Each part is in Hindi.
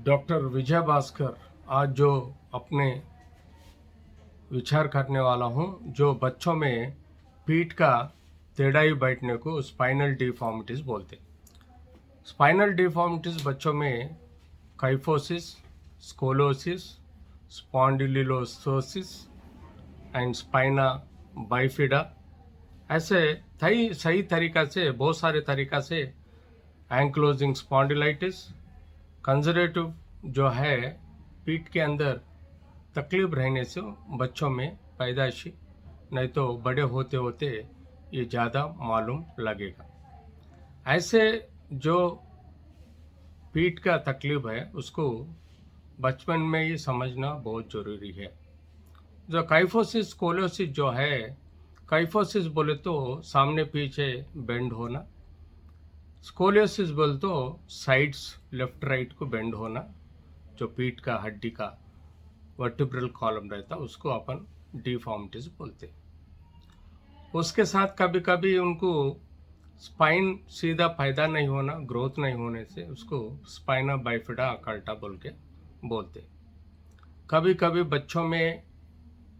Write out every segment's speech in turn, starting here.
डॉक्टर विजय भास्कर आज जो अपने विचार करने वाला हूँ, जो बच्चों में पीठ का टेढ़ाई बैठने को स्पाइनल डिफॉर्मिटीज बोलते हैं। स्पाइनल डिफॉर्मिटीज बच्चों में kyphosis, scoliosis, स्पॉन्डिलोलिथोसिस and spina bifida ऐसे सही तरीका से, बहुत सारे तरीका से एंक्लोजिंग स्पॉन्डिलाइटिस, कंजर्वेटिव जो है पीठ के अंदर तकलीफ रहने से बच्चों में पैदाइशी, नहीं तो बड़े होते होते ये ज़्यादा मालूम लगेगा। ऐसे जो पीठ का तकलीफ है उसको बचपन में ही समझना बहुत ज़रूरी है। जो काइफोसिस स्कोलोसिस जो है, काइफोसिस बोले तो सामने पीछे बेंड होना, स्कोलियोसिस बोल तो साइड्स लेफ्ट राइट को बेंड होना, जो पीठ का हड्डी का वर्टिब्रल कॉलम रहता उसको अपन डिफॉर्मिटीज बोलते। उसके साथ कभी कभी उनको स्पाइन सीधा पैदा नहीं होना, ग्रोथ नहीं होने से उसको स्पाइना बाइफिडा अकल्टा बोल के बोलते। कभी कभी बच्चों में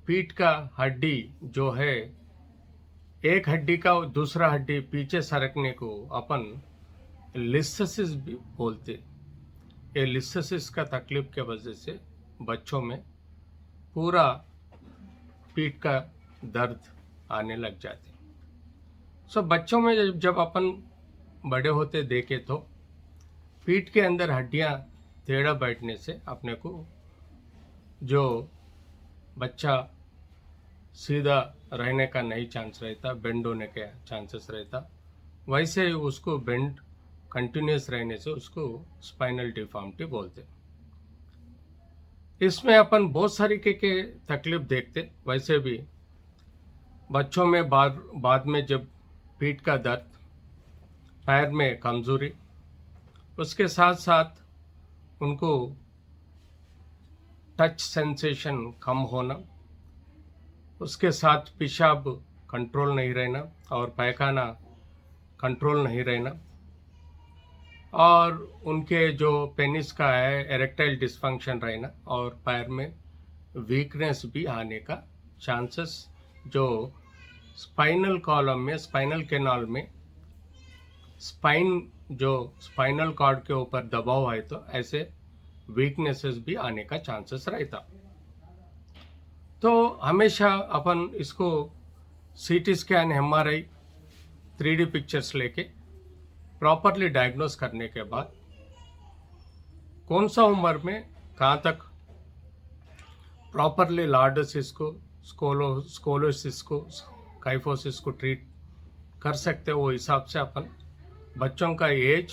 पीठ का हड्डी जो है, एक हड्डी का दूसरा हड्डी पीछे सरकने को अपन लिस्थेसिस भी बोलते। ये लिस्थेसिस का तकलीफ के वजह से बच्चों में पूरा पीठ का दर्द आने लग जाते। सो बच्चों में जब अपन बड़े होते देखे तो पीठ के अंदर हड्डियां टेढ़ा बैठने से अपने को जो बच्चा सीधा रहने का नहीं चांस रहता, बेंड होने के चांसेस रहता, वैसे ही उसको बेंड कंटिन्यूस रहने से उसको स्पाइनल डिफॉर्मिटी बोलते। इसमें अपन बहुत सारी के तकलीफ देखते। वैसे भी बच्चों में बाद में जब पीठ का दर्द, पैर में कमजोरी, उसके साथ साथ उनको टच सेंसेशन कम होना, उसके साथ पेशाब कंट्रोल नहीं रहना और पैखाना कंट्रोल नहीं रहना, और उनके जो पेनिस का है एरेक्टाइल डिस्फंक्शन रहना और पैर में वीकनेस भी आने का चांसेस, जो स्पाइनल कॉलम में, स्पाइनल कैनाल में स्पाइन जो स्पाइनल कॉर्ड के ऊपर दबाव है तो ऐसे वीकनेसेस भी आने का चांसेस रहता। तो हमेशा अपन इसको CT scan, MRI, 3D pictures लेके प्रॉपरली डायग्नोस करने के बाद कौन सा उम्र में कहाँ तक प्रॉपरली लॉर्डोसिस को, स्कोलोसिस को, काइफोसिस को ट्रीट कर सकते, वो हिसाब से अपन बच्चों का एज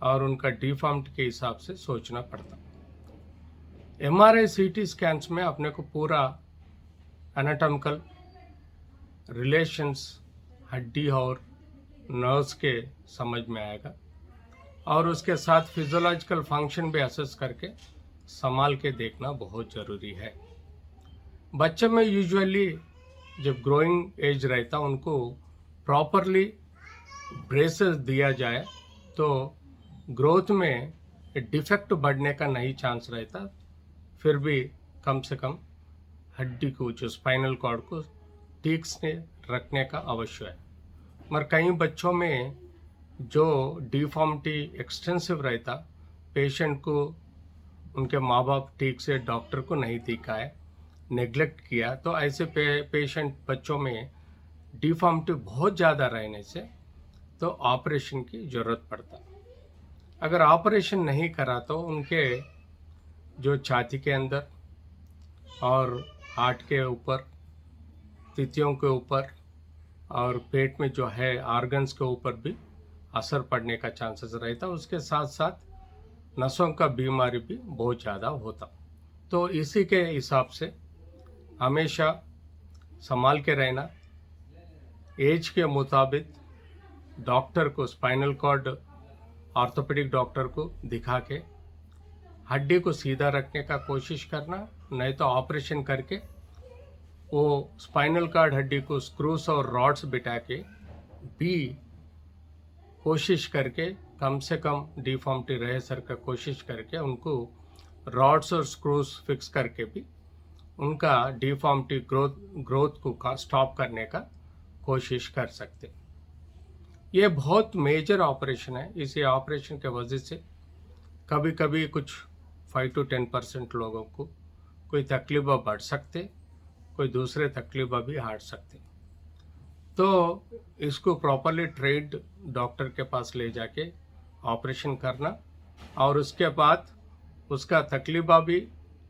और उनका डिफॉर्मिटी के हिसाब से सोचना पड़ता। एमआरआई सीटी स्कैन्स में अपने को पूरा एनाटॉमिकल रिलेशंस हड्डी और नर्व्स के समझ में आएगा, और उसके साथ फिजियोलॉजिकल फंक्शन भी असेस करके संभाल के देखना बहुत ज़रूरी है। बच्चे में यूजुअली जब ग्रोइंग एज रहता उनको प्रॉपरली ब्रेसेस दिया जाए तो ग्रोथ में डिफेक्ट बढ़ने का नहीं चांस रहता, फिर भी कम से कम हड्डी को, जो स्पाइनल कॉर्ड को ठीक से रखने का अवश्य है। मगर कई बच्चों में जो डिफॉर्मिटी एक्सटेंसिव रहता, पेशेंट को उनके माँ बाप ठीक से डॉक्टर को नहीं दिखाए, नेग्लेक्ट किया, तो ऐसे पेशेंट बच्चों में डिफॉर्मिटी बहुत ज़्यादा रहने से तो ऑपरेशन की ज़रूरत पड़ता। अगर ऑपरेशन नहीं करा तो उनके जो छाती के अंदर और हार्ट के ऊपर, तिथियों के ऊपर और पेट में जो है ऑर्गन्स के ऊपर भी असर पड़ने का चांसेस रहता। उसके साथ साथ नसों का बीमारी भी बहुत ज़्यादा होता। तो इसी के हिसाब से हमेशा संभाल के रहना, एज के मुताबिक डॉक्टर को, स्पाइनल कॉर्ड ऑर्थोपेडिक डॉक्टर को दिखा के हड्डी को सीधा रखने का कोशिश करना, नहीं तो ऑपरेशन करके वो स्पाइनल कॉर्ड हड्डी को स्क्रूस और रॉड्स बिठा के भी कोशिश करके कम से कम डिफॉर्मिटी रहे सर का कोशिश करके उनको रॉड्स और स्क्रूज फिक्स करके भी उनका डिफॉर्मिटी ग्रोथ को स्टॉप करने का कोशिश कर सकते। ये बहुत मेजर ऑपरेशन है। इसी ऑपरेशन के वजह से कभी कभी कुछ 5 to 10% लोगों को कोई तकलीफ बढ़ सकते, कोई दूसरे तकलीफ भी हट सकते। तो इसको प्रॉपरली ट्रेन्ड डॉक्टर के पास ले जाके ऑपरेशन करना और उसके बाद उसका तकलीफ भी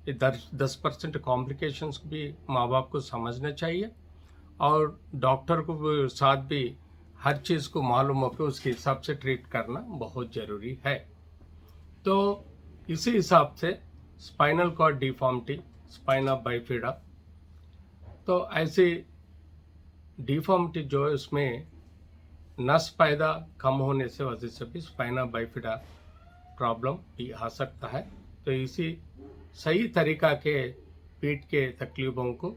10% कॉम्प्लिकेशंस भी माँ बाप को समझना चाहिए और डॉक्टर को साथ भी हर चीज़ को मालूम हो कि उसके हिसाब से ट्रीट करना बहुत ज़रूरी है। तो इसी हिसाब से spinal cord deformity, spina bifida, तो ऐसी डिफॉर्मिटी जो है उसमें नस पैदा कम होने से वजह से भी स्पाइना बाइफिडा प्रॉब्लम भी आ सकता है। तो इसी सही तरीका के पीठ के तकलीफों को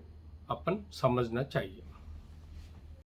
अपन समझना चाहिए।